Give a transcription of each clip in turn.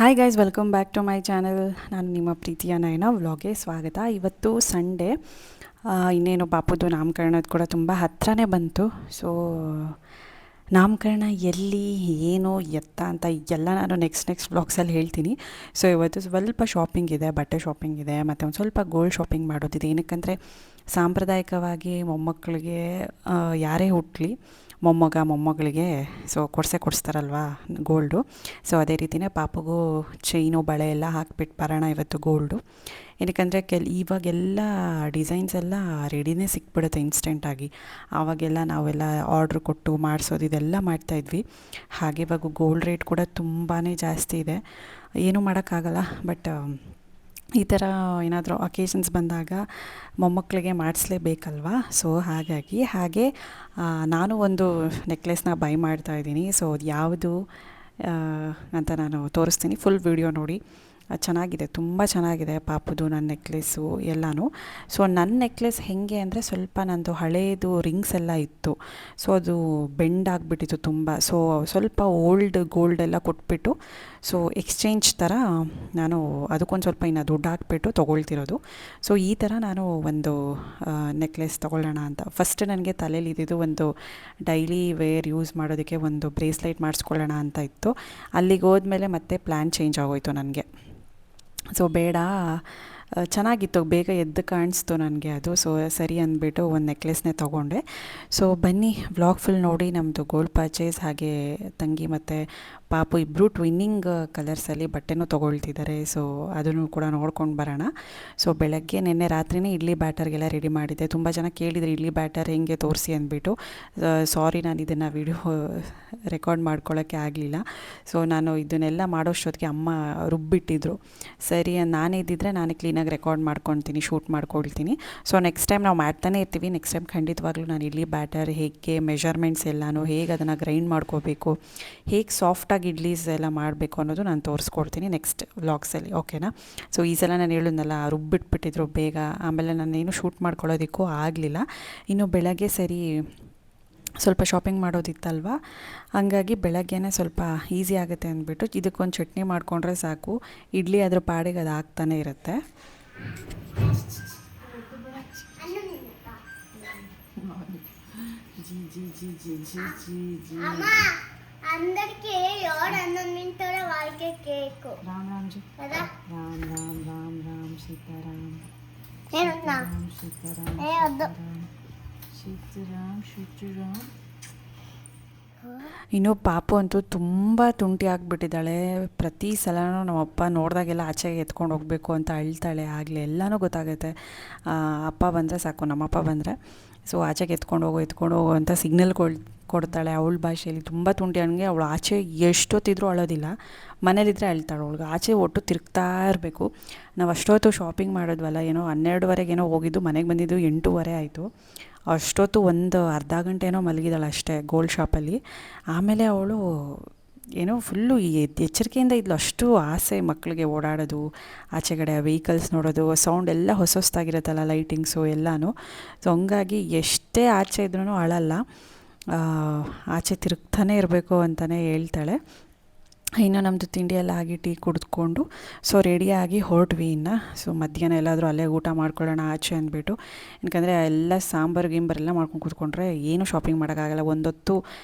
Hi guys, welcome back to my channel. ನಾನು ನಿಮ್ಮ ಪ್ರೀತಿಯ ನಯನ ವ್ಲಾಗ್ಗೆ ಸ್ವಾಗತ. ಇವತ್ತು ಸಂಡೇ, ಇನ್ನೇನು ಪಾಪುದು ನಾಮಕರಣದ ಕೂಡ ತುಂಬ ಹತ್ರನೇ ಬಂತು. ಸೊ ನಾಮಕರಣ ಎಲ್ಲಿ, ಏನು, ಎತ್ತ ಅಂತ ಎಲ್ಲ ನಾನು ನೆಕ್ಸ್ಟ್ ವ್ಲಾಗ್ಸಲ್ಲಿ ಹೇಳ್ತೀನಿ. ಸೊ ಇವತ್ತು ಸ್ವಲ್ಪ ಶಾಪಿಂಗ್ ಇದೆ, ಬಟ್ಟೆ ಶಾಪಿಂಗ್ ಇದೆ, ಮತ್ತು ಒಂದು ಸ್ವಲ್ಪ ಗೋಲ್ಡ್ ಶಾಪಿಂಗ್ ಮಾಡೋದಿದೆ. ಏನಕ್ಕಂದರೆ ಸಾಂಪ್ರದಾಯಿಕವಾಗಿ ಮೊಮ್ಮಕ್ಕಳಿಗೆ ಯಾರೇ ಹುಟ್ಟಲಿ, ಮೊಮ್ಮಗಳಿಗೆ ಸೊ ಕೊಡಿಸ್ತಾರಲ್ವ ಗೋಲ್ಡು. ಸೊ ಅದೇ ರೀತಿಯೇ ಪಾಪಗೂ ಚೈನು ಬಳೆ ಎಲ್ಲ ಹಾಕ್ಬಿಟ್ಟು ಬರೋಣ ಇವತ್ತು ಗೋಲ್ಡು. ಏನಕ್ಕಂದರೆ ಇವಾಗೆಲ್ಲ ಡಿಸೈನ್ಸ್ ಎಲ್ಲ ರೆಡಿನೇ ಸಿಕ್ಬಿಡುತ್ತೆ ಇನ್ಸ್ಟೆಂಟಾಗಿ. ಆವಾಗೆಲ್ಲ ನಾವೆಲ್ಲ ಆರ್ಡ್ರ್ ಕೊಟ್ಟು ಮಾಡಿಸೋದು ಇದೆಲ್ಲ ಮಾಡ್ತಾಯಿದ್ವಿ. ಹಾಗೆ ಇವಾಗ ಗೋಲ್ಡ್ ರೇಟ್ ಕೂಡ ತುಂಬಾ ಜಾಸ್ತಿ ಇದೆ. ಏನೂ ಮಾಡೋಕ್ಕಾಗಲ್ಲ. ಬಟ್ ಈ ಥರ ಏನಾದರೂ ಅಕೇಷನ್ಸ್ ಬಂದಾಗ ಮೊಮ್ಮಕ್ಕಳಿಗೆ ಮಾಡಿಸ್ಲೇಬೇಕಲ್ವ. ಸೊ ಹಾಗೆ ನಾನು ಒಂದು ನೆಕ್ಲೆಸ್ನ ಬೈ ಮಾಡ್ತಾಯಿದ್ದೀನಿ. ಸೊ ಅದು ಯಾವುದು ಅಂತ ನಾನು ತೋರಿಸ್ತೀನಿ, ಫುಲ್ ವಿಡಿಯೋ ನೋಡಿ. ಚೆನ್ನಾಗಿದೆ, ತುಂಬ ಚೆನ್ನಾಗಿದೆ ಪಾಪುದು ನನ್ನ ನೆಕ್ಲೆಸ್ಸು ಎಲ್ಲನೂ. ಸೊ ನನ್ನ ನೆಕ್ಲೆಸ್ ಹೇಗೆ ಅಂದರೆ, ಸ್ವಲ್ಪ ನಂದು ಹಳೇದು ರಿಂಗ್ಸ್ ಎಲ್ಲ ಇತ್ತು. ಸೊ ಅದು ಬೆಂಡ್ ಆಗಿಬಿಟ್ಟಿತ್ತು ತುಂಬ. ಸೊ ಸ್ವಲ್ಪ ಓಲ್ಡ್ ಗೋಲ್ಡೆಲ್ಲ ಕೊಟ್ಬಿಟ್ಟು, ಸೊ ಎಕ್ಸ್ಚೇಂಜ್ ಥರ ನಾನು ಅದಕ್ಕೊಂದು ಸ್ವಲ್ಪ ಇನ್ನು ದುಡ್ಡು ಹಾಕ್ಬಿಟ್ಟು ತೊಗೊಳ್ತಿರೋದು. ಸೊ ಈ ಥರ ನಾನು ಒಂದು ನೆಕ್ಲೆಸ್ ತೊಗೊಳ್ಳೋಣ ಅಂತ. ಫಸ್ಟ್ ನನಗೆ ತಲೆಯಲ್ಲಿ ಇದ್ದಿದ್ದು ಒಂದು ಡೈಲಿ ವೇರ್ ಯೂಸ್ ಮಾಡೋದಕ್ಕೆ ಒಂದು ಬ್ರೇಸ್ಲೈಟ್ ಮಾಡಿಸ್ಕೊಳ್ಳೋಣ ಅಂತ ಇತ್ತು. ಅಲ್ಲಿಗೆ ಹೋದ್ಮೇಲೆ ಮತ್ತೆ ಪ್ಲ್ಯಾನ್ ಚೇಂಜ್ ಆಗೋಯಿತು ನನಗೆ. ಸೊ ಬೇಡ, ಚೆನ್ನಾಗಿತ್ತು, ಬೇಗ ಎದ್ದು ಕಾಣಿಸ್ತು ನನಗೆ ಅದು. ಸೊ ಸರಿ ಅಂದ್ಬಿಟ್ಟು ಒಂದು ನೆಕ್ಲೆಸ್ನೇ ತೊಗೊಂಡೆ. ಸೊ ಬನ್ನಿ ವ್ಲಾಗ್ ಫುಲ್ ನೋಡಿ. ನಮ್ಮದು ಗೋಲ್ಡ್ ಪರ್ಚೇಸ್, ಹಾಗೆ ತಂಗಿ ಮತ್ತು ಪಾಪು ಇಬ್ಬರು ಟ್ವಿನ್ನಿಂಗ್ ಕಲರ್ಸಲ್ಲಿ ಬಟ್ಟೆನೂ ತೊಗೊಳ್ತಿದ್ದಾರೆ. ಸೊ ಅದನ್ನು ಕೂಡ ನೋಡ್ಕೊಂಡು ಬರೋಣ. ಸೊ ಬೆಳಗ್ಗೆ ನಿನ್ನೆ ರಾತ್ರಿನೇ ಇಡ್ಲಿ ಬ್ಯಾಟರ್ಗೆಲ್ಲ ರೆಡಿ ಮಾಡಿದ್ದೆ. ತುಂಬ ಜನ ಕೇಳಿದರೆ ಇಡ್ಲಿ ಬ್ಯಾಟರ್ ಹೆಂಗೆ ತೋರಿಸಿ ಅಂದ್ಬಿಟ್ಟು. ಸಾರಿ, ನಾನು ಇದನ್ನು ವಿಡಿಯೋ ರೆಕಾರ್ಡ್ ಮಾಡ್ಕೊಳ್ಳೋಕ್ಕೆ ಆಗಲಿಲ್ಲ. ಸೊ ನಾನು ಇದನ್ನೆಲ್ಲ ಮಾಡೋಷ್ಟೊತ್ತಿಗೆ ಅಮ್ಮ ರುಬ್ಬಿಟ್ಟಿದ್ರು. ಸರಿ, ನಾನೇ ಇದ್ದಿದ್ರೆ ನಾನೇ ಕ್ಲೀನಾಗಿ ರೆಕಾರ್ಡ್ ಮಾಡ್ಕೊತೀನಿ, ಶೂಟ್ ಮಾಡ್ಕೊಳ್ತೀನಿ. ಸೊ ನೆಕ್ಸ್ಟ್ ಟೈಮ್ ನಾವು ಮಾಡ್ತಾನೆ ಇರ್ತೀವಿ. ನೆಕ್ಸ್ಟ್ ಟೈಮ್ ಖಂಡಿತವಾಗ್ಲೂ ನಾನು ಇಡ್ಲಿ ಬ್ಯಾಟರ್ ಹೇಗೆ, ಮೆಷರ್ಮೆಂಟ್ಸ್ ಎಲ್ಲನೂ ಹೇಗೆ ಅದನ್ನು ಗ್ರೈಂಡ್ ಮಾಡ್ಕೋಬೇಕು, ಹೇಗೆ ಸಾಫ್ಟಾಗಿ ಇಡ್ಲೀಸ್ ಎಲ್ಲ ಮಾಡಬೇಕು ಅನ್ನೋದು ನಾನು ತೋರಿಸ್ಕೊಡ್ತೀನಿ ನೆಕ್ಸ್ಟ್ ವ್ಲಾಗ್ಸಲ್ಲಿ, ಓಕೆನಾ. ಸೊ ಈ ಸಲ ನಾನು ಹೇಳಿದ್ನಲ್ಲ, ರುಬ್ಬಿಟ್ಬಿಟ್ಟಿದ್ರು ಬೇಗ. ಆಮೇಲೆ ನಾನೇನು ಶೂಟ್ ಮಾಡ್ಕೊಳ್ಳೋದಕ್ಕೂ ಆಗಲಿಲ್ಲ. ಇನ್ನು ಬೆಳಗ್ಗೆ ಸರಿ ಸ್ವಲ್ಪ ಶಾಪಿಂಗ್ ಮಾಡೋದಿತ್ತಲ್ವ, ಹಂಗಾಗಿ ಬೆಳಗ್ಗೆನೇ ಸ್ವಲ್ಪ ಈಸಿ ಆಗುತ್ತೆ ಅಂದ್ಬಿಟ್ಟು ಇದಕ್ಕೊಂದು ಚಟ್ನಿ ಮಾಡಿಕೊಂಡ್ರೆ ಸಾಕು. ಇಡ್ಲಿ ಅದ್ರ ಪಾಡಿಗೆ ಅದು ಆಗ್ತಾನೆ ಇರುತ್ತೆ. అందరికి 7 వాళ్ళకే కేక్. రామ్ రామ్ జీ, కదా రామ్ రామ్ రామ్ రామ్ సీతారాಮ್, నేనున్నా సీతారామ్ ಸೀತಾರಾಮ್ ಸೀತಾರಾಮ್. ಇನ್ನು ಪಾಪು ಅಂತೂ ತುಂಬ ತುಂಟಿ ಆಗಿಬಿಟ್ಟಿದ್ದಾಳೆ. ಪ್ರತಿ ಸಲನೂ ನಮ್ಮಪ್ಪ ನೋಡಿದಾಗೆಲ್ಲ ಆಚೆಗೆ ಎತ್ಕೊಂಡು ಹೋಗಬೇಕು ಅಂತ ಅಳ್ತಾಳೆ. ಆಗಲೇ ಎಲ್ಲನೂ ಗೊತ್ತಾಗುತ್ತೆ. ಅಪ್ಪ ಬಂದರೆ ಸಾಕು, ನಮ್ಮಪ್ಪ ಬಂದರೆ ಸೊ ಆಚೆಗೆ ಎತ್ಕೊಂಡು ಹೋಗು ಅಂತ ಸಿಗ್ನಲ್ ಕೊಡ್ತಾಳೆ ಅವಳ ಭಾಷೆಯಲ್ಲಿ. ತುಂಬ ತುಂಟಿ ಹಂಗೆ ಅವಳು. ಆಚೆ ಎಷ್ಟೊತ್ತಿದ್ರೂ ಅಳೋದಿಲ್ಲ, ಮನೇಲಿದ್ದರೆ ಅಳ್ತಾಳೆ. ಅವಳಿಗೆ ಆಚೆ ಒಟ್ಟು ತಿರುಗ್ತಾ ಇರಬೇಕು. ನಾವು ಅಷ್ಟೊತ್ತು ಶಾಪಿಂಗ್ ಮಾಡೋದ್ವಲ್ಲ, ಏನೋ 12ವರೆಗೇನೋ ಹೋಗಿದ್ದು, ಮನೆಗೆ ಬಂದಿದ್ದು 8:15 ಆಯಿತು. ಅಷ್ಟೊತ್ತು ಒಂದು ಅರ್ಧ ಗಂಟೆ ಏನೋ ಮಲಗಿದಾಳೆ ಅಷ್ಟೇ ಗೋಲ್ಡ್ ಶಾಪಲ್ಲಿ. ಆಮೇಲೆ ಅವಳು ಏನೋ ಫುಲ್ಲು ಎಚ್ಚರಿಕೆಯಿಂದ ಇದ್ಲು. ಅಷ್ಟು ಆಸೆ ಮಕ್ಕಳಿಗೆ ಓಡಾಡೋದು, ಆಚೆಗಡೆ ವೆಹಿಕಲ್ಸ್ ನೋಡೋದು, ಸೌಂಡ್ ಎಲ್ಲ ಹೊಸದಾಗಿರುತ್ತಲ್ಲ, ಲೈಟಿಂಗ್ಸು ಎಲ್ಲನೂ. ಸೊ ಹಂಗಾಗಿ ಎಷ್ಟೇ ಆಚೆ ಇದ್ರೂ ಅಳಲ್ಲ, ಆಚೆ ತಿರುಗ್ತಾನೆ ಇರಬೇಕು ಅಂತಲೇ ಹೇಳ್ತಾಳೆ. ಇನ್ನು ನಮ್ಮದು ತಿಂಡಿ ಎಲ್ಲ ಆಗಿ ಟೀ ಕುಡಿದ್ಕೊಂಡು ಸೊ ರೆಡಿಯಾಗಿ ಹೊರಟ್ವಿ. ಇನ್ನು ಸೊ ಮಧ್ಯಾಹ್ನ ಎಲ್ಲಾದರೂ ಅಲ್ಲೇ ಊಟ ಮಾಡ್ಕೊಳ್ಳೋಣ ಆಚೆ ಅಂದ್ಬಿಟ್ಟು. ಯಾಕಂದರೆ ಎಲ್ಲ ಸಾಂಬಾರು ಗಿಂಬರೆಲ್ಲ ಮಾಡ್ಕೊಂಡು ಕೂತ್ಕೊಂಡ್ರೆ ಏನು ಶಾಪಿಂಗ್ ಮಾಡೋಕ್ಕಾಗಲ್ಲ. ಒಂದೊತ್ತು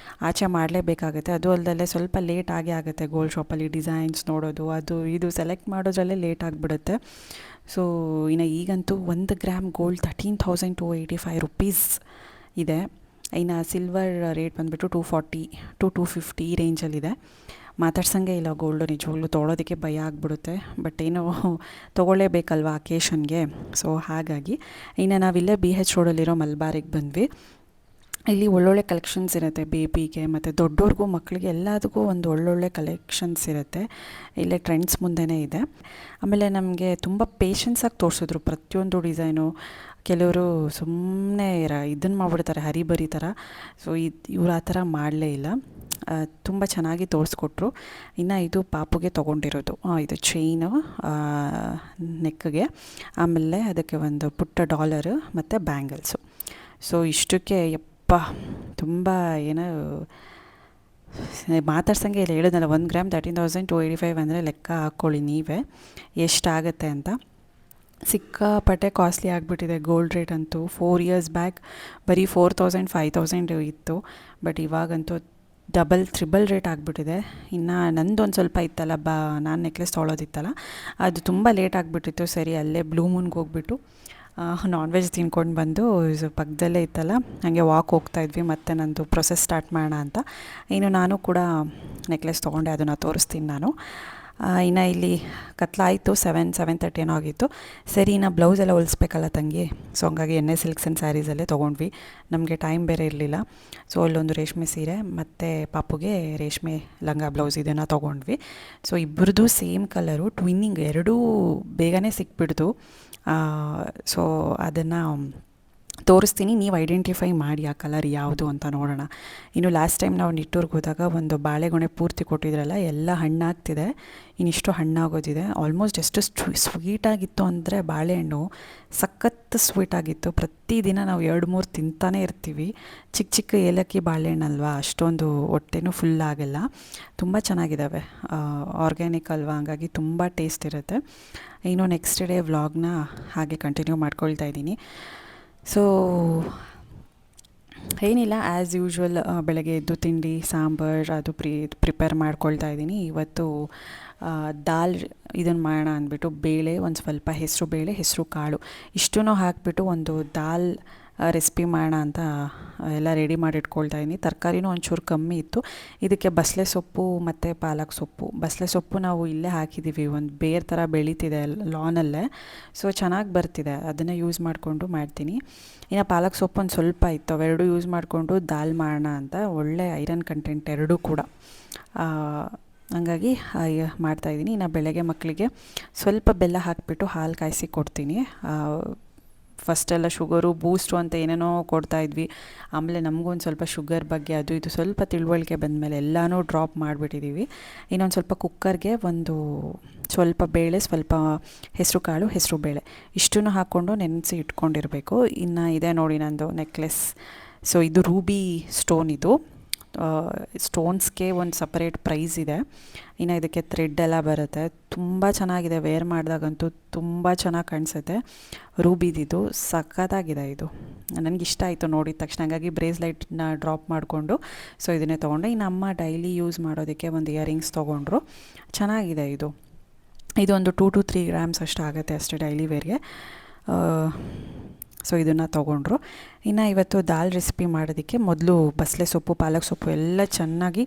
ಆಚೆ ಮಾಡಲೇಬೇಕಾಗುತ್ತೆ. ಅದು ಅಲ್ಲದೆ ಸ್ವಲ್ಪ ಲೇಟ್ ಆಗುತ್ತೆ ಗೋಲ್ಡ್ ಶಾಪಲ್ಲಿ ಡಿಸೈನ್ಸ್ ನೋಡೋದು, ಅದು ಇದು ಸೆಲೆಕ್ಟ್ ಮಾಡೋದ್ರಲ್ಲೇ ಲೇಟ್ ಆಗಿಬಿಡುತ್ತೆ. ಸೊ ಇನ್ನು ಈಗಂತೂ 1 ಗ್ರಾಮ್ ಗೋಲ್ಡ್ 13,285 ರುಪೀಸ್ ಇದೆ. ಇನ್ನು ಸಿಲ್ವರ್ ರೇಟ್ ಬಂದುಬಿಟ್ಟು 240 to 250 ಈ ರೇಂಜಲ್ಲಿದೆ. ಮಾತಾಡ್ಸಂಗೆ ಇಲ್ಲ ಗೋಲ್ಡು, ನಿಜವಾಗ್ಲೂ ತೊಗೊಳೋದಕ್ಕೆ ಭಯ ಆಗಿಬಿಡುತ್ತೆ. ಬಟ್ ಏನೋ ತೊಗೊಳ್ಳೇಬೇಕಲ್ವ ಅಕೇಶನ್ಗೆ. ಸೊ ಹಾಗಾಗಿ ಇನ್ನು ನಾವಿಲ್ಲೇ BH ರೋಡಲ್ಲಿರೋ ಮಲ್ಬಾರಿಗೆ ಬಂದ್ವಿ. ಇಲ್ಲಿ ಒಳ್ಳೊಳ್ಳೆ ಕಲೆಕ್ಷನ್ಸ್ ಇರುತ್ತೆ, ಬೇಬಿಗೆ ಮತ್ತು ದೊಡ್ಡವ್ರಿಗೂ ಮಕ್ಕಳಿಗೆ ಎಲ್ಲದಕ್ಕೂ ಒಂದು ಒಳ್ಳೊಳ್ಳೆ ಕಲೆಕ್ಷನ್ಸ್ ಇರುತ್ತೆ. ಇಲ್ಲೇ ಟ್ರೆಂಡ್ಸ್ ಮುಂದೆನೇ ಇದೆ. ಆಮೇಲೆ ನಮಗೆ ತುಂಬ ಪೇಷನ್ಸಾಗಿ ತೋರಿಸಿದ್ರು ಪ್ರತಿಯೊಂದು ಡಿಸೈನು. ಕೆಲವರು ಸುಮ್ಮನೆ ಇದನ್ನು ಮಾಡಿಬಿಡ್ತಾರೆ, ಹರಿಬರಿ ಥರ. ಸೊ ಇವ್ರು ಆ ಥರ ಮಾಡಲೇ ಇಲ್ಲ, ತುಂಬ ಚೆನ್ನಾಗಿ ತೋರಿಸ್ಕೊಟ್ರು. ಇನ್ನು ಇದು ಪಾಪುಗೆ ತೊಗೊಂಡಿರೋದು, ಇದು ಚೈನು ನೆಕ್ಗೆ, ಆಮೇಲೆ ಅದಕ್ಕೆ ಒಂದು ಪುಟ್ಟ ಡಾಲರು ಮತ್ತು ಬ್ಯಾಂಗಲ್ಸು. ಸೊ ಇಷ್ಟಕ್ಕೆ ತುಂಬ ಏನೋ ಮಾತಾಡ್ಸಂಗೆ ಇಲ್ಲಿ ಹೇಳಿದ್ನಲ್ಲ 1 ಗ್ರಾಮ್ 13,285 ಅಂದರೆ ಲೆಕ್ಕ ಹಾಕ್ಕೊಳ್ಳಿ ನೀವೇ ಎಷ್ಟಾಗುತ್ತೆ ಅಂತ. ಸಿಕ್ಕಾಪಟ್ಟೆ ಕಾಸ್ಟ್ಲಿ ಆಗಿಬಿಟ್ಟಿದೆ ಗೋಲ್ಡ್ ರೇಟ್ ಅಂತೂ. 4 ಇಯರ್ಸ್ ಬ್ಯಾಕ್ ಬರೀ 4,000 5,000 ಇತ್ತು, ಬಟ್ ಇವಾಗಂತೂ ಡಬಲ್ ತ್ರಿಬಲ್ ರೇಟ್ ಆಗಿಬಿಟ್ಟಿದೆ. ಇನ್ನು ನಂದೊಂದು ಸ್ವಲ್ಪ ಇತ್ತಲ್ಲ ನಾನು ನೆಕ್ಲೆಸ್ ತೊಗೊಳೋದಿತ್ತಲ್ಲ, ಅದು ತುಂಬ ಲೇಟ್ ಆಗಿಬಿಟ್ಟಿತ್ತು. ಸರಿ ಅಲ್ಲೇ ಬ್ಲೂ ಮೂನ್ಗೆ ಹೋಗ್ಬಿಟ್ಟು ನಾನ್ ವೆಜ್ ತಿನ್ಕೊಂಡು ಬಂದು ಪಕ್ಕದಲ್ಲೇ ಇತ್ತಲ್ಲ, ಹಾಗೆ ವಾಕ್ ಹೋಗ್ತಾಯಿದ್ವಿ. ಮತ್ತು ನಂದು ಪ್ರೊಸೆಸ್ ಸ್ಟಾರ್ಟ್ ಮಾಡೋಣ ಅಂತ ನಾನು ಕೂಡ ನೆಕ್ಲೆಸ್ ತೊಗೊಂಡೆ, ಅದನ್ನು ತೋರಿಸ್ತೀನಿ ನಾನು. ಇನ್ನು ಇಲ್ಲಿ ಕತ್ಲಾಯಿತು, 7:30 ಏನೋ ಆಗಿತ್ತು. ಸರಿ ಇನ್ನು ಬ್ಲೌಸ್ ಎಲ್ಲ ಹೊಲಿಸ್ಬೇಕಲ್ಲ ತಂಗಿ, ಸೊ ಹಂಗಾಗಿ ಎನ್ ಎಸ್ ಸಿಲ್ಕ್ಸ್ ಆ್ಯಂಡ್ ಸ್ಯಾರೀಸಲ್ಲೇ ತೊಗೊಂಡ್ವಿ. ನಮಗೆ ಟೈಮ್ ಬೇರೆ ಇರಲಿಲ್ಲ. ಸೊ ಅಲ್ಲೊಂದು ರೇಷ್ಮೆ ಸೀರೆ ಮತ್ತು ಪಾಪುಗೆ ರೇಷ್ಮೆ ಲಂಗ ಬ್ಲೌಸ್ ಇದನ್ನು ತೊಗೊಂಡ್ವಿ. ಸೊ ಇಬ್ಬರದು ಸೇಮ್ ಕಲರು, ಟ್ವಿನ್ನಿಂಗ್, ಎರಡೂ ಬೇಗನೆ ಸಿಕ್ಬಿಡ್ತು. ಸೊ ಅದನ್ನು ತೋರಿಸ್ತೀನಿ, ನೀವು ಐಡೆಂಟಿಫೈ ಮಾಡಿ ಆ ಕಲರ್ ಯಾವುದು ಅಂತ ನೋಡೋಣ. ಇನ್ನು ಲಾಸ್ಟ್ ಟೈಮ್ ನಾವು ನಿಟ್ಟೂರ್ಗೆ ಹೋದಾಗ ಒಂದು ಬಾಳೆಗೊನೆ ಪೂರ್ತಿ ಕೊಟ್ಟಿದ್ರಲ್ಲ, ಎಲ್ಲ ಹಣ್ಣಾಗ್ತಿದೆ, ಇನ್ನಿಷ್ಟು ಹಣ್ಣಾಗೋದಿದೆ. ಆಲ್ಮೋಸ್ಟ್ ಎಷ್ಟು ಸ್ವೀಟಾಗಿತ್ತು ಅಂದರೆ ಬಾಳೆಹಣ್ಣು ಸಖತ್ ಸ್ವೀಟಾಗಿತ್ತು. ಪ್ರತಿದಿನ ನಾವು 2-3 ತಿಂತಾನೇ ಇರ್ತೀವಿ. ಚಿಕ್ಕ ಚಿಕ್ಕ ಏಲಕ್ಕಿ ಬಾಳೆಹಣ್ಣಲ್ವಾ, ಅಷ್ಟೊಂದು ಹೊಟ್ಟೆನೂ ಫುಲ್ ಆಗಲ್ಲ. ತುಂಬ ಚೆನ್ನಾಗಿದ್ದಾವೆ, ಆರ್ಗ್ಯಾನಿಕ್ ಅಲ್ವಾ, ಹಂಗಾಗಿ ತುಂಬ ಟೇಸ್ಟ್ ಇರುತ್ತೆ. ಇನ್ನು ನೆಕ್ಸ್ಟ್ ಡೇ ವ್ಲಾಗ್ನ ಹಾಗೆ ಕಂಟಿನ್ಯೂ ಮಾಡ್ಕೊಳ್ತಾ ಇದ್ದೀನಿ. ಸೊ ಏನಿಲ್ಲ, ಆ್ಯಸ್ ಯೂಶ್ವಲ್ ಬೆಳಗ್ಗೆ ಎದ್ದು ತಿಂಡಿ ಸಾಂಬಾರು ಅದು ಪ್ರಿಪೇರ್ ಮಾಡ್ಕೊಳ್ತಾ ಇದ್ದೀನಿ. ಇವತ್ತು ದಾಲ್ ಇದನ್ನು ಮಾಡೋಣ ಅಂದ್ಬಿಟ್ಟು ಬೇಳೆ, ಒಂದು ಸ್ವಲ್ಪ ಹೆಸರು ಬೇಳೆ, ಹೆಸರು ಕಾಳು ಇಷ್ಟೂ ಹಾಕಿಬಿಟ್ಟು ಒಂದು ದಾಲ್ ರೆಸಿಪಿ ಮಾಡೋಣ ಅಂತ ಎಲ್ಲ ರೆಡಿ ಮಾಡಿ ಇಟ್ಕೊಳ್ತಾ ಇದ್ದೀನಿ. ತರಕಾರಿನೂ ಒಂಚೂರು ಕಮ್ಮಿ ಇತ್ತು. ಇದಕ್ಕೆ ಬಸಳೆ ಸೊಪ್ಪು ಮತ್ತು ಪಾಲಕ್ ಸೊಪ್ಪು. ಬಸಳೆ ಸೊಪ್ಪು ನಾವು ಇಲ್ಲೇ ಹಾಕಿದ್ದೀವಿ, ಒಂದು ಬೇರೆ ಥರ ಬೆಳೀತಿದೆ ಲಾನಲ್ಲೇ, ಸೊ ಚೆನ್ನಾಗಿ ಬರ್ತಿದೆ, ಅದನ್ನೇ ಯೂಸ್ ಮಾಡಿಕೊಂಡು ಮಾಡ್ತೀನಿ. ಇನ್ನು ಪಾಲಕ್ ಸೊಪ್ಪು ಒಂದು ಸ್ವಲ್ಪ ಇತ್ತು, ಅವೆರಡೂ ಯೂಸ್ ಮಾಡಿಕೊಂಡು ದಾಲ್ ಮಾಡೋಣ ಅಂತ. ಒಳ್ಳೆ ಐರನ್ ಕಂಟೆಂಟ್ ಎರಡೂ ಕೂಡ, ಹಂಗಾಗಿ ಮಾಡ್ತಾಯಿದ್ದೀನಿ. ಇನ್ನು ಬೆಳಗ್ಗೆ ಮಕ್ಕಳಿಗೆ ಸ್ವಲ್ಪ ಬೆಲ್ಲ ಹಾಕಿಬಿಟ್ಟು ಹಾಲು ಕಾಯಿಸಿ ಕೊಡ್ತೀನಿ. ಫಸ್ಟೆಲ್ಲ ಶುಗರು ಬೂಸ್ಟು ಅಂತ ಏನೇನೋ ಕೊಡ್ತಾಯಿದ್ವಿ, ಆಮೇಲೆ ನಮಗೊಂದು ಸ್ವಲ್ಪ ಶುಗರ್ ಬಗ್ಗೆ ಅದು ಇದು ಸ್ವಲ್ಪ ತಿಳುವಳಿಕೆ ಬಂದಮೇಲೆ ಎಲ್ಲನೂ ಡ್ರಾಪ್ ಮಾಡಿಬಿಟ್ಟಿದ್ದೀವಿ. ಇನ್ನೊಂದು ಸ್ವಲ್ಪ ಕುಕ್ಕರ್ಗೆ ಒಂದು ಸ್ವಲ್ಪ ಬೇಳೆ, ಸ್ವಲ್ಪ ಹೆಸರು ಕಾಳು, ಹೆಸರು ಬೇಳೆ ಇಷ್ಟನ್ನು ಹಾಕ್ಕೊಂಡು ನೆನೆಸಿ ಇಟ್ಕೊಂಡಿರಬೇಕು. ಇನ್ನು ಇದೆ ನೋಡಿ ನಂದು ನೆಕ್ಲೆಸ್. ಸೊ ಇದು ರೂಬಿ ಸ್ಟೋನ್, ಇದು ಸ್ಟೋನ್ಸ್ಗೆ ಒಂದು ಸಪರೇಟ್ ಪ್ರೈಸ್ ಇದೆ. ಇನ್ನು ಇದಕ್ಕೆ ಥ್ರೆಡ್ ಎಲ್ಲ ಬರುತ್ತೆ, ತುಂಬ ಚೆನ್ನಾಗಿದೆ. ವೇರ್ ಮಾಡಿದಾಗಂತೂ ತುಂಬ ಚೆನ್ನಾಗಿ ಕಾಣಿಸುತ್ತೆ. ರೂಬಿದಿದು ಸಖತ್ತಾಗಿದೆ, ಇದು ನನಗೆ ಇಷ್ಟ ಆಯಿತು ನೋಡಿದ ತಕ್ಷಣ, ಹಾಗಾಗಿ ಬ್ರೇಸ್ಲೈಟ್ನ ಡ್ರಾಪ್ ಮಾಡಿಕೊಂಡು ಸೊ ಇದನ್ನೇ ತೊಗೊಂಡೆ. ಇನ್ನು ಅಮ್ಮ ಡೈಲಿ ಯೂಸ್ ಮಾಡೋದಕ್ಕೆ ಒಂದು ಇಯರಿಂಗ್ಸ್ ತೊಗೊಂಡ್ರು, ಚೆನ್ನಾಗಿದೆ ಇದು. ಇದೊಂದು 2 to 3 ಗ್ರಾಮ್ಸ್ ಅಷ್ಟು ಆಗುತ್ತೆ ಅಷ್ಟೇ ಡೈಲಿ ವೇರ್ಗೆ. ಸೊ ಇದನ್ನು ತೊಗೊಂಡ್ರು. ಇನ್ನು ಇವತ್ತು ದಾಲ್ ರೆಸಿಪಿ ಮಾಡೋದಕ್ಕೆ ಮೊದಲು ಬಸಳೆ ಸೊಪ್ಪು, ಪಾಲಕ್ ಸೊಪ್ಪು ಎಲ್ಲ ಚೆನ್ನಾಗಿ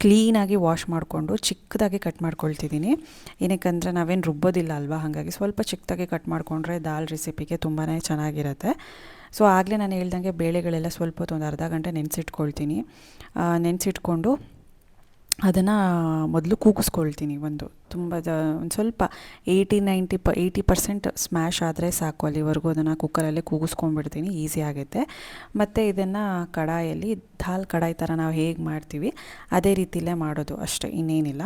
ಕ್ಲೀನಾಗಿ ವಾಶ್ ಮಾಡಿಕೊಂಡು ಚಿಕ್ಕದಾಗಿ ಕಟ್ ಮಾಡ್ಕೊಳ್ತಿದ್ದೀನಿ. ಏನಕ್ಕಂದರೆ ನಾವೇನು ರುಬ್ಬೋದಿಲ್ಲ ಅಲ್ವಾ, ಹಾಗಾಗಿ ಸ್ವಲ್ಪ ಚಿಕ್ಕದಾಗಿ ಕಟ್ ಮಾಡಿಕೊಂಡ್ರೆ ದಾಲ್ ರೆಸಿಪಿಗೆ ತುಂಬಾ ಚೆನ್ನಾಗಿರುತ್ತೆ. ಸೊ ಆಗಲೇ ನಾನು ಹೇಳ್ದಂಗೆ ಬೇಳೆಗಳೆಲ್ಲ ಸ್ವಲ್ಪ ಹೊತ್ತು ಒಂದು ಅರ್ಧ ಗಂಟೆ ನೆನೆಸಿಟ್ಕೊಳ್ತೀನಿ. ನೆನೆಸಿಟ್ಕೊಂಡು ಅದನ್ನು ಮೊದಲು ಕೂಗಿಸ್ಕೊಳ್ತೀನಿ. ಒಂದು ಸ್ವಲ್ಪ 80% ಸ್ಮ್ಯಾಶ್ ಆದರೆ ಸಾಕು, ಅಲ್ಲಿವರೆಗೂ ಅದನ್ನು ಕುಕ್ಕರಲ್ಲೇ ಕೂಗಿಸ್ಕೊಂಡ್ಬಿಡ್ತೀನಿ, ಈಸಿ ಆಗುತ್ತೆ. ಮತ್ತು ಇದನ್ನು ಕಡಾಯಲ್ಲಿ ದಾಲ್ ಕಡಾಯಿ ಥರ ನಾವು ಹೇಗೆ ಮಾಡ್ತೀವಿ ಅದೇ ರೀತಿಯಲ್ಲೇ ಮಾಡೋದು ಅಷ್ಟೇ, ಇನ್ನೇನಿಲ್ಲ.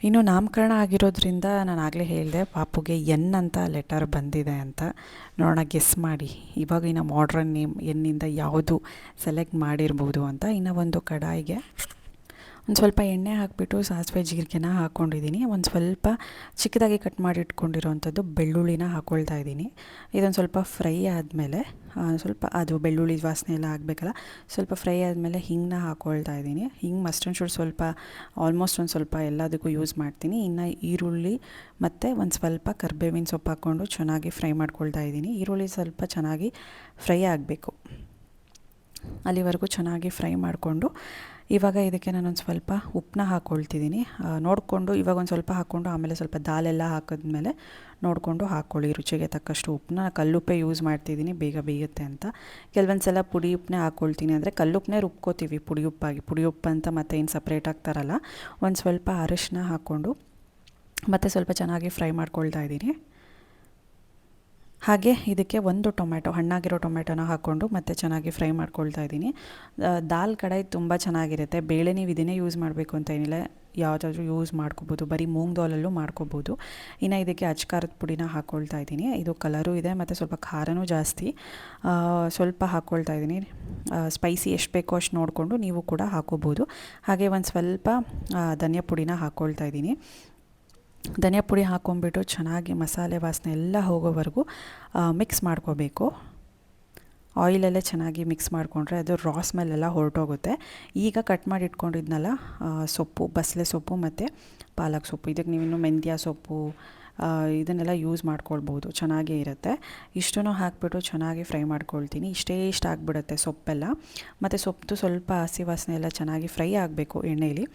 ಇನ್ನು ನಾಮಕರಣ ಆಗಿರೋದ್ರಿಂದ ನಾನು ಆಗಲೇ ಹೇಳಿದೆ ಪಾಪುಗೆ ಎನ್ ಅಂತ ಲೆಟರ್ ಬಂದಿದೆ ಅಂತ. ನೋಡೋಣ ಗೆಸ್ ಮಾಡಿ ಇವಾಗಿನ ಮಾಡ್ರನ್ ನೇಮ್ ಎನ್ನಿಂದ ಯಾವುದು ಸೆಲೆಕ್ಟ್ ಮಾಡಿರ್ಬೋದು ಅಂತ. ಇನ್ನು ಒಂದು ಕಡಾಯಿಗೆ ಒಂದು ಸ್ವಲ್ಪ ಎಣ್ಣೆ ಹಾಕಿಬಿಟ್ಟು ಸಾಸಿವೆ ಜೀರಿಗೆನ ಹಾಕ್ಕೊಂಡಿದ್ದೀನಿ. ಒಂದು ಸ್ವಲ್ಪ ಚಿಕ್ಕದಾಗಿ ಕಟ್ ಮಾಡಿ ಇಟ್ಕೊಂಡಿರೋವಂಥದ್ದು ಬೆಳ್ಳುಳ್ಳಿನ ಹಾಕ್ಕೊಳ್ತಾ ಇದ್ದೀನಿ. ಇದೊಂದು ಸ್ವಲ್ಪ ಫ್ರೈ ಆದಮೇಲೆ ಸ್ವಲ್ಪ ಅದು ಬೆಳ್ಳುಳ್ಳಿ ವಾಸನೆ ಎಲ್ಲ ಆಗಬೇಕಲ್ಲ, ಸ್ವಲ್ಪ ಫ್ರೈ ಆದಮೇಲೆ ಹಿಂಗನ್ನ ಹಾಕ್ಕೊಳ್ತಾ ಇದ್ದೀನಿ. ಹಿಂಗೆ ಮಸ್ಟರ್ಡ್ ಶುಡ್ ಸ್ವಲ್ಪ ಆಲ್ಮೋಸ್ಟ್ ಒಂದು ಸ್ವಲ್ಪ ಎಲ್ಲದಕ್ಕೂ ಯೂಸ್ ಮಾಡ್ತೀನಿ. ಇನ್ನು ಈರುಳ್ಳಿ ಮತ್ತು ಒಂದು ಸ್ವಲ್ಪ ಕರಿಬೇವಿನ ಸೊಪ್ಪು ಹಾಕ್ಕೊಂಡು ಚೆನ್ನಾಗಿ ಫ್ರೈ ಮಾಡ್ಕೊಳ್ತಾ ಇದ್ದೀನಿ. ಈರುಳ್ಳಿ ಸ್ವಲ್ಪ ಚೆನ್ನಾಗಿ ಫ್ರೈ ಆಗಬೇಕು, ಅಲ್ಲಿವರೆಗೂ ಚೆನ್ನಾಗಿ ಫ್ರೈ ಮಾಡಿಕೊಂಡು ಇವಾಗ ಇದಕ್ಕೆ ನಾನೊಂದು ಸ್ವಲ್ಪ ಉಪ್ಪನ್ನ ಹಾಕ್ಕೊಳ್ತಿದ್ದೀನಿ. ನೋಡಿಕೊಂಡು ಇವಾಗ ಒಂದು ಸ್ವಲ್ಪ ಹಾಕ್ಕೊಂಡು ಆಮೇಲೆ ಸ್ವಲ್ಪ ದಾಲೆಲ್ಲ ಹಾಕಿದ್ಮೇಲೆ ನೋಡಿಕೊಂಡು ಹಾಕ್ಕೊಳ್ಳಿ ರುಚಿಗೆ ತಕ್ಕಷ್ಟು ಉಪ್ಪನ್ನ. ಕಲ್ಲುಪ್ಪೇ ಯೂಸ್ ಮಾಡ್ತಿದ್ದೀನಿ, ಬೇಗ ಬೇಯುತ್ತೆ ಅಂತ. ಕೆಲವೊಂದು ಸಲ ಪುಡಿ ಉಪ್ಪನ್ನೇ ಹಾಕ್ಕೊಳ್ತೀನಿ, ಅಂದರೆ ಕಲ್ಲುಪ್ಪನ್ನೇ ರುಬ್ಕೋತೀವಿ ಪುಡಿ ಉಪ್ಪಾಗಿ. ಪುಡಿ ಉಪ್ಪು ಅಂತ ಮತ್ತೆ ಏನು ಸಪ್ರೇಟ್ ಆಗ್ತಾರಲ್ಲ. ಒಂದು ಸ್ವಲ್ಪ ಅರಿಶಿನ ಹಾಕ್ಕೊಂಡು ಮತ್ತು ಸ್ವಲ್ಪ ಚೆನ್ನಾಗಿ ಫ್ರೈ ಮಾಡ್ಕೊಳ್ತಾ ಇದ್ದೀನಿ. ಹಾಗೆ ಇದಕ್ಕೆ ಒಂದು ಟೊಮೆಟೊ, ಹಣ್ಣಾಗಿರೋ ಟೊಮೆಟೊನ ಹಾಕ್ಕೊಂಡು ಮತ್ತೆ ಚೆನ್ನಾಗಿ ಫ್ರೈ ಮಾಡ್ಕೊಳ್ತಾ ಇದ್ದೀನಿ. ದಾಲ್ ಕಡಾಯಿ ತುಂಬ ಚೆನ್ನಾಗಿರುತ್ತೆ. ಬೇಳೆ ನೀವು ಇದನ್ನೇ ಯೂಸ್ ಮಾಡಬೇಕು ಅಂತ ಏನಿಲ್ಲ, ಯಾವುದಾದ್ರೂ ಯೂಸ್ ಮಾಡ್ಕೋಬೋದು, ಬರೀ ಮೂಂಗ್ ದಾಲಲ್ಲೂ ಮಾಡ್ಕೋಬೋದು. ಇನ್ನು ಇದಕ್ಕೆ ಅಚ್ಕಾರದ ಪುಡಿನ ಹಾಕ್ಕೊಳ್ತಾ ಇದ್ದೀನಿ. ಇದು ಕಲರು ಇದೆ ಮತ್ತು ಸ್ವಲ್ಪ ಖಾರನೂ ಜಾಸ್ತಿ, ಸ್ವಲ್ಪ ಹಾಕ್ಕೊಳ್ತಾ ಇದ್ದೀನಿ. ಸ್ಪೈಸಿ ಎಷ್ಟು ಬೇಕೋ ಅಷ್ಟು ನೋಡಿಕೊಂಡು ನೀವು ಕೂಡ ಹಾಕೋಬೋದು. ಹಾಗೆ ಒಂದು ಸ್ವಲ್ಪ ಧನಿಯಾ ಪುಡಿನ ಹಾಕ್ಕೊಳ್ತಾ ಇದ್ದೀನಿ. ಧನಿಯಾ ಪುಡಿ ಹಾಕ್ಕೊಂಬಿಟ್ಟು ಚೆನ್ನಾಗಿ ಮಸಾಲೆ ವಾಸನೆ ಎಲ್ಲ ಹೋಗೋವರೆಗೂ ಮಿಕ್ಸ್ ಮಾಡ್ಕೋಬೇಕು. ಆಯಿಲಲ್ಲೇ ಚೆನ್ನಾಗಿ ಮಿಕ್ಸ್ ಮಾಡಿಕೊಂಡ್ರೆ ಅದು ರಾ ಸ್ಮೆಲ್ಲೆಲ್ಲ ಹೊರಟೋಗುತ್ತೆ. ಈಗ ಕಟ್ ಮಾಡಿ ಇಟ್ಕೊಂಡಿದ್ನಲ್ಲ ಸೊಪ್ಪು, ಬಸಳೆ ಸೊಪ್ಪು ಮತ್ತು ಪಾಲಕ್ ಸೊಪ್ಪು, ಇದಕ್ಕೆ ನೀವಿನ್ನು ಮೆಂತ್ಯ ಸೊಪ್ಪು ಇದನ್ನೆಲ್ಲ ಯೂಸ್ ಮಾಡ್ಕೊಳ್ಬೋದು, ಚೆನ್ನಾಗೇ ಇರುತ್ತೆ. ಇಷ್ಟನ್ನು ಹಾಕಿಬಿಟ್ಟು ಚೆನ್ನಾಗಿ ಫ್ರೈ ಮಾಡ್ಕೊಳ್ತೀನಿ. ಇಷ್ಟ ಆಗಿಬಿಡುತ್ತೆ ಸೊಪ್ಪೆಲ್ಲ. ಮತ್ತು ಸೊಪ್ಪು ಸ್ವಲ್ಪ ಹಸಿ ವಾಸನೆ ಎಲ್ಲ ಚೆನ್ನಾಗಿ ಫ್ರೈ ಆಗಬೇಕು ಎಣ್ಣೆಯಲ್ಲಿ.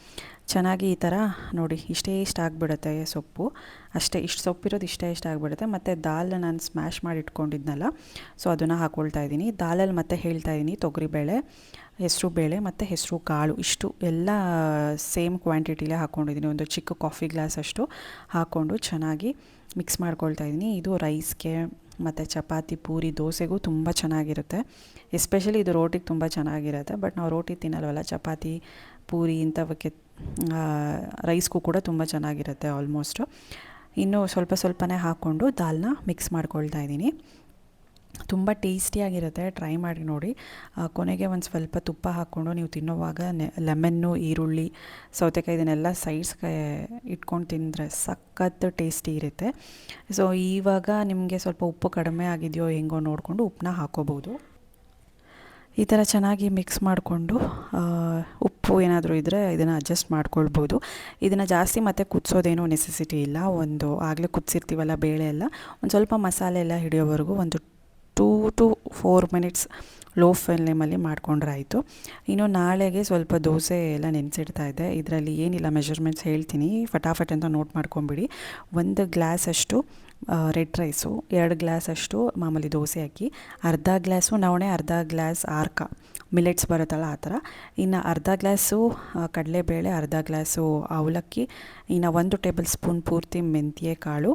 ಚೆನ್ನಾಗಿ ಈ ಥರ ನೋಡಿ ಇಷ್ಟ ಆಗಿಬಿಡುತ್ತೆ ಸೊಪ್ಪು. ಇಷ್ಟು ಸೊಪ್ಪಿರೋದು ಇಷ್ಟ ಆಗಿಬಿಡುತ್ತೆ. ಮತ್ತು ದಾಲ್ ನಾನು ಸ್ಮ್ಯಾಶ್ ಮಾಡಿ ಇಟ್ಕೊಂಡಿದ್ನಲ್ಲ, ಸೊ ಅದನ್ನು ಹಾಕ್ಕೊಳ್ತಾ ಇದ್ದೀನಿ. ದಾಲಲ್ಲಿ ಮತ್ತೆ ಹೇಳ್ತಾ ಇದ್ದೀನಿ ತೊಗರಿಬೇಳೆ, ಹೆಸರು ಬೇಳೆ ಮತ್ತು ಹೆಸರು ಕಾಳು ಇಷ್ಟು ಎಲ್ಲ ಸೇಮ್ ಕ್ವಾಂಟಿಟಿಲೇ ಹಾಕ್ಕೊಂಡಿದ್ದೀನಿ. ಒಂದು ಚಿಕ್ಕ ಕಾಫಿ ಗ್ಲಾಸ್ ಅಷ್ಟು ಹಾಕ್ಕೊಂಡು ಚೆನ್ನಾಗಿ ಮಿಕ್ಸ್ ಮಾಡ್ಕೊಳ್ತಾ ಇದ್ದೀನಿ. ಇದು ರೈಸ್ಗೆ ಮತ್ತು ಚಪಾತಿ, ಪೂರಿ, ದೋಸೆಗೂ ತುಂಬ ಚೆನ್ನಾಗಿರುತ್ತೆ. ಎಸ್ಪೆಷಲಿ ಇದು ರೋಟಿಗೆ ತುಂಬ ಚೆನ್ನಾಗಿರುತ್ತೆ. ಬಟ್ ನಾವು ರೋಟಿ ತಿನ್ನಲ್ವಲ್ಲ, ಚಪಾತಿ, ಪೂರಿ ಇಂಥವಕ್ಕೆ ರೈಸ್ಗೂ ಕೂಡ ತುಂಬ ಚೆನ್ನಾಗಿರುತ್ತೆ ಆಲ್ಮೋಸ್ಟು. ಇನ್ನೂ ಸ್ವಲ್ಪನೇ ಹಾಕ್ಕೊಂಡು ದಾಲ್ನ ಮಿಕ್ಸ್ ಮಾಡ್ಕೊಳ್ತಾ ಇದ್ದೀನಿ. ತುಂಬ ಟೇಸ್ಟಿಯಾಗಿರುತ್ತೆ, ಟ್ರೈ ಮಾಡಿ ನೋಡಿ. ಕೊನೆಗೆ ಒಂದು ಸ್ವಲ್ಪ ತುಪ್ಪ ಹಾಕ್ಕೊಂಡು ನೀವು ತಿನ್ನೋವಾಗ ಲೆಮನ್ನು, ಈರುಳ್ಳಿ, ಸೌತೆಕಾಯಿ ಇದನ್ನೆಲ್ಲ ಸೈಡ್ಸ್ಗೆ ಇಟ್ಕೊಂಡು ತಿಂದರೆ ಸಖತ್ ಟೇಸ್ಟಿ ಇರುತ್ತೆ. ಸೊ ಇವಾಗ ನಿಮಗೆ ಸ್ವಲ್ಪ ಉಪ್ಪು ಕಡಿಮೆ ಆಗಿದೆಯೋ ಹೆಂಗೋ ನೋಡಿಕೊಂಡು ಉಪ್ಪನ್ನ ಹಾಕ್ಕೋಬೋದು. ಈ ಥರ ಚೆನ್ನಾಗಿ ಮಿಕ್ಸ್ ಮಾಡಿಕೊಂಡು ಉಪ್ಪು ಏನಾದರೂ ಇದ್ದರೆ ಇದನ್ನು ಅಡ್ಜಸ್ಟ್ ಮಾಡ್ಕೊಳ್ಬೋದು. ಇದನ್ನು ಜಾಸ್ತಿ ಮತ್ತೆ ಕುದಿಸೋದೇನೂ ನೆಸೆಸಿಟಿ ಇಲ್ಲ. ಆಗಲೇ ಕುದಿಸಿರ್ತೀವಲ್ಲ ಬೇಳೆ ಎಲ್ಲ, ಒಂದು ಸ್ವಲ್ಪ ಮಸಾಲೆ ಎಲ್ಲ ಹಿಡಿಯೋವರೆಗೂ ಒಂದು 2 to 4 ಮಿನಿಟ್ಸ್ ಲೋ ಫ್ಲೇಮಲ್ಲಿ ಮಾಡಿಕೊಂಡ್ರೆ ಆಯಿತು. ಇನ್ನು ನಾಳೆಗೆ ಸ್ವಲ್ಪ ದೋಸೆ ಎಲ್ಲ ನೆನೆಸಿಡ್ತಾ ಇದ್ದೆ. ಇದರಲ್ಲಿ ಏನಿಲ್ಲ, ಮೆಷರ್ಮೆಂಟ್ಸ್ ಹೇಳ್ತೀನಿ, ಫಟಾಫಟ್ ಅಂತ ನೋಟ್ ಮಾಡ್ಕೊಂಬಿಡಿ. 1 ಗ್ಲಾಸಷ್ಟು ರೆಡ್ ರೈಸು, 2 ಗ್ಲಾಸಷ್ಟು ಮಾಮೂಲಿ ದೋಸೆ ಅಕ್ಕಿ, ಅರ್ಧ ಗ್ಲಾಸು ನವಣೆ, ಅರ್ಧ ಗ್ಲಾಸ್ ಆರ್ಕ ಮಿಲೆಟ್ಸ್ ಬರುತ್ತಲ್ಲ ಆ ಥರ, ಇನ್ನು ಅರ್ಧ ಗ್ಲಾಸು ಕಡಲೆಬೇಳೆ, ಅರ್ಧ ಗ್ಲಾಸು ಅವಲಕ್ಕಿ, ಇನ್ನು 1 ಟೇಬಲ್ ಸ್ಪೂನ್ ಪೂರ್ತಿ ಮೆಂತ್ಯ ಕಾಳು,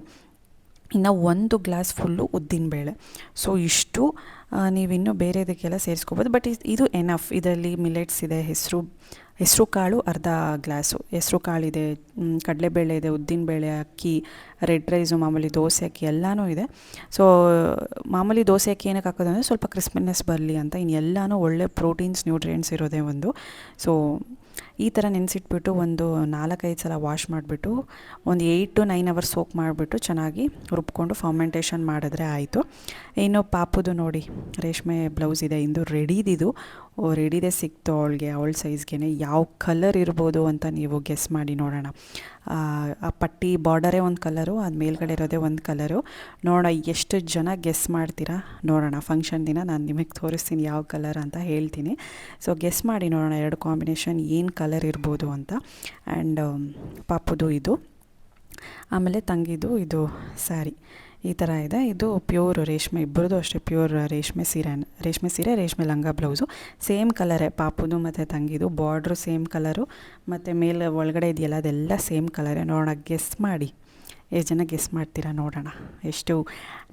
ಇನ್ನು 1 ಗ್ಲಾಸ್ ಫುಲ್ಲು ಉದ್ದಿನಬೇಳೆ. ಸೊ ಇಷ್ಟು ನೀವಿನ್ನೂ ಬೇರೆದಕ್ಕೆಲ್ಲ ಸೇರಿಸ್ಕೋಬೋದು. ಬಟ್ ಇದು ಎನಫ್. ಇದರಲ್ಲಿ ಮಿಲೆಟ್ಸ್ ಇದೆ, ಹೆಸರು ಕಾಳು ಅರ್ಧ ಗ್ಲಾಸು ಹೆಸರು ಕಾಳಿದೆ, ಕಡಲೆಬೇಳೆ ಇದೆ, ಉದ್ದಿನಬೇಳೆ, ಅಕ್ಕಿ, ರೆಡ್ ರೈಸು, ಮಾಮೂಲಿ ದೋಸೆ ಅಕ್ಕಿ ಎಲ್ಲನೂ ಇದೆ. ಸೊ ಮಾಮೂಲಿ ದೋಸೆ ಅಕ್ಕಿ ಏನಕ್ಕೆ ಹಾಕೋದು ಅಂದರೆ ಸ್ವಲ್ಪ ಕ್ರಿಸ್ಪಿನೆಸ್ ಬರಲಿ ಅಂತ. ಇನ್ನು ಎಲ್ಲನೂ ಒಳ್ಳೆ ಪ್ರೋಟೀನ್ಸ್, ನ್ಯೂಟ್ರಿಯೆಂಟ್ಸ್ ಇರೋದೇ ಒಂದು. ಸೊ ಈ ಥರ ನೆನೆಸಿಟ್ಬಿಟ್ಟು ಒಂದು 4-5 ಸಲ ವಾಶ್ ಮಾಡಿಬಿಟ್ಟು ಒಂದು 8 to 9 ಅವರ್ಸ್ ಸೋಕ್ ಮಾಡಿಬಿಟ್ಟು ಚೆನ್ನಾಗಿ ರುಬ್ಕೊಂಡು ಫರ್ಮೆಂಟೇಷನ್ ಮಾಡಿದ್ರೆ ಆಯಿತು. ಇನ್ನು ಪಾಪುದು ನೋಡಿ ರೇಷ್ಮೆ ಬ್ಲೌಸ್ ಇದೆ, ಇಂದು ರೆಡಿದೇ ಸಿಕ್ತು ಅವಳ ಸೈಜ್ಗೆ. ಯಾವ ಕಲರ್ ಇರ್ಬೋದು ಅಂತ ನೀವು ಗೆಸ್ ಮಾಡಿ ನೋಡೋಣ. ಆ ಪಟ್ಟಿ ಬಾರ್ಡರೇ ಒಂದು ಕಲರು, ಅದು ಮೇಲ್ಗಡೆ ಇರೋದೇ ಒಂದು ಕಲರು. ನೋಡೋಣ ಎಷ್ಟು ಜನ ಗೆಸ್ ಮಾಡ್ತೀರಾ ನೋಡೋಣ. ಫಂಕ್ಷನ್ ದಿನ ನಾನು ನಿಮಗೆ ತೋರಿಸ್ತೀನಿ ಯಾವ ಕಲರ್ ಅಂತ ಹೇಳ್ತೀನಿ. ಸೊ ಗೆಸ್ ಮಾಡಿ ನೋಡೋಣ 2 ಕಾಂಬಿನೇಷನ್ ಏನು ಕಲರ್ ಇರ್ಬೋದು ಅಂತ. ಆ್ಯಂಡ್ ಪಾಪುದು ಇದು, ಆಮೇಲೆ ತಂಗಿದು ಇದು ಸ್ಯಾರಿ ಈ ಥರ ಇದೆ. ಇದು ಪ್ಯೂರ್ ರೇಷ್ಮೆ, ಇಬ್ಬರದು ಅಷ್ಟೇ ಪ್ಯೂರ್ ರೇಷ್ಮೆ ಸೀರೆ, ರೇಷ್ಮೆ ಲಂಗ ಬ್ಲೌಸು ಸೇಮ್ ಕಲರೇ ಪಾಪುದು ಮತ್ತು ತಂಗಿದು. ಬಾರ್ಡ್ರು ಸೇಮ್ ಕಲರು ಮತ್ತು ಮೇಲೆ ಒಳಗಡೆ ಇದೆಯಲ್ಲ ಅದೆಲ್ಲ ಸೇಮ್ ಕಲರೇ. ನೋಡೋಣ, ಗೆಸ್ ಮಾಡಿ ಎಷ್ಟು ಜನ ಗೆಸ್ ಮಾಡ್ತೀರಾ ನೋಡೋಣ.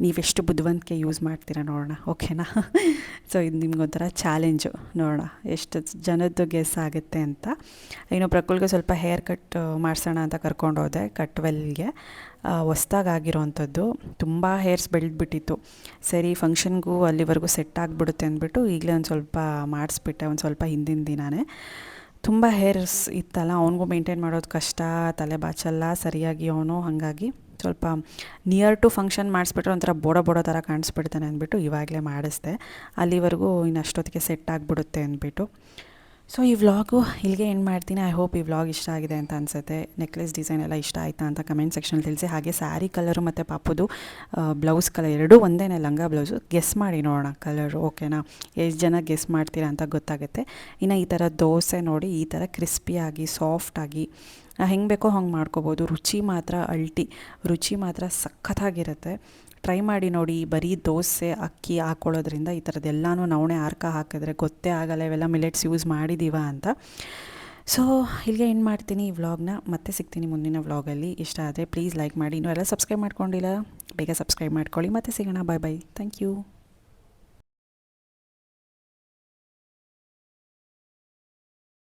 ನೀವೆಷ್ಟು ಬುದ್ಧಿವಂತಿಕೆ ಯೂಸ್ ಮಾಡ್ತೀರಾ ನೋಡೋಣ, ಓಕೆನಾ? ಸೊ ಇದು ನಿಮ್ಗೊಂಥರ ಚಾಲೆಂಜು, ನೋಡೋಣ ಎಷ್ಟು ಜನದ್ದು ಗೆಸ್ ಆಗುತ್ತೆ ಅಂತ. ಇನ್ನು ಪ್ರಕುಲ್ಗೆ ಸ್ವಲ್ಪ ಹೇರ್ ಕಟ್ ಮಾಡಿಸೋಣ ಅಂತ ಕರ್ಕೊಂಡೋದೆ ಕಟ್ವೆಲ್ಗೆ. ಹೊಸ್ದಾಗಿರೋವಂಥದ್ದು, ತುಂಬ ಹೇರ್ಸ್ ಬೆಳೆದ್ಬಿಟ್ಟಿತ್ತು. ಸರಿ ಫಂಕ್ಷನ್ಗೂ ಅಲ್ಲಿವರೆಗೂ ಸೆಟ್ ಆಗಿಬಿಡುತ್ತೆ ಅಂದ್ಬಿಟ್ಟು ಈಗಲೇ ಒಂದು ಸ್ವಲ್ಪ ಮಾಡಿಸ್ಬಿಟ್ಟೆ, ಒಂದು ಸ್ವಲ್ಪ ಹಿಂದಿನ ದಿನಾನೇ. ತುಂಬ ಹೇರ್ಸ್ ಇತ್ತಲ್ಲ, ಅವನಿಗೂ ಮೇಂಟೈನ್ ಮಾಡೋದು ಕಷ್ಟ, ತಲೆ ಬಾಚಲ್ಲ ಸರಿಯಾಗಿ ಅವನು. ಹಾಗಾಗಿ ಸ್ವಲ್ಪ ನಿಯರ್ ಟು ಫಂಕ್ಷನ್ ಮಾಡಿಸ್ಬಿಟ್ರೆ ಒಂಥರ ಬೋಡೋ ಥರ ಕಾಣಿಸ್ಬಿಡ್ತಾನೆ ಅಂದ್ಬಿಟ್ಟು ಇವಾಗಲೇ ಮಾಡಿಸ್ದೆ. ಅಲ್ಲಿವರೆಗೂ ಇನ್ನು ಅಷ್ಟೊತ್ತಿಗೆ ಸೆಟ್ ಆಗಿಬಿಡುತ್ತೆ ಅಂದ್ಬಿಟ್ಟು. ಸೊ ಈ ವ್ಲಾಗು ಇಲ್ಲಿಗೆ ಎಂಡ್ ಮಾಡ್ತೀನಿ. ಐ ಹೋಪ್ ಈ ವ್ಲಾಗ್ ಇಷ್ಟ ಆಗಿದೆ ಅಂತ ಅನಿಸುತ್ತೆ. ನೆಕ್ಲೆಸ್ ಡಿಸೈನ್ ಎಲ್ಲ ಇಷ್ಟ ಆಯಿತಾ ಅಂತ ಕಮೆಂಟ್ ಸೆಕ್ಷನಲ್ಲಿ ತಿಳಿಸಿ. ಹಾಗೆ ಸ್ಯಾರಿ ಕಲರು ಮತ್ತು ಪಾಪುದು ಬ್ಲೌಸ್ ಕಲರ್ ಎರಡೂ ಒಂದೇ, ಲಂಗ ಬ್ಲೌಸು. ಗೆಸ್ ಮಾಡಿ ನೋಡೋಣ ಕಲರು, ಓಕೆನಾ? ಎಷ್ಟು ಜನ ಗೆಸ್ ಮಾಡ್ತೀರಾ ಅಂತ ಗೊತ್ತಾಗುತ್ತೆ. ಇನ್ನು ಈ ಥರ ದೋಸೆ ನೋಡಿ, ಈ ಥರ ಕ್ರಿಸ್ಪಿಯಾಗಿ ಸಾಫ್ಟಾಗಿ ಹೆಂಗೆ ಬೇಕೋ ಹಂಗೆ ಮಾಡ್ಕೋಬೋದು. ರುಚಿ ಮಾತ್ರ ಸಖತ್ತಾಗಿರುತ್ತೆ. ಟ್ರೈ ಮಾಡಿ ನೋಡಿ. ಬರೀ ದೋಸೆ ಅಕ್ಕಿ ಹಾಕ್ಕೊಳ್ಳೋದ್ರಿಂದ ಈ ಥರದ್ದೆಲ್ಲನೂ ನವಣೆ ಆರ್ಕ ಹಾಕಿದ್ರೆ ಗೊತ್ತೇ ಆಗಲ್ಲ ಇವೆಲ್ಲ ಮಿಲೆಟ್ಸ್ ಯೂಸ್ ಮಾಡಿದ್ದೀವ ಅಂತ. ಸೊ ಇಲ್ಲಿಗೆ ಎಂಡ್ ಮಾಡ್ತೀನಿ ಈ ವ್ಲಾಗ್ನ. ಮತ್ತೆ ಸಿಗ್ತೀನಿ ಮುಂದಿನ ವ್ಲಾಗಲ್ಲಿ. ಇಷ್ಟ ಆದರೆ ಪ್ಲೀಸ್ ಲೈಕ್ ಮಾಡಿ. ಇನ್ನೂ ಎಲ್ಲ ಸಬ್ಸ್ಕ್ರೈಬ್ ಮಾಡ್ಕೊಂಡಿಲ್ಲ ಬೇಗ ಸಬ್ಸ್ಕ್ರೈಬ್ ಮಾಡ್ಕೊಳ್ಳಿ. ಮತ್ತೆ ಸಿಗೋಣ. ಬಾಯ್. Thank you.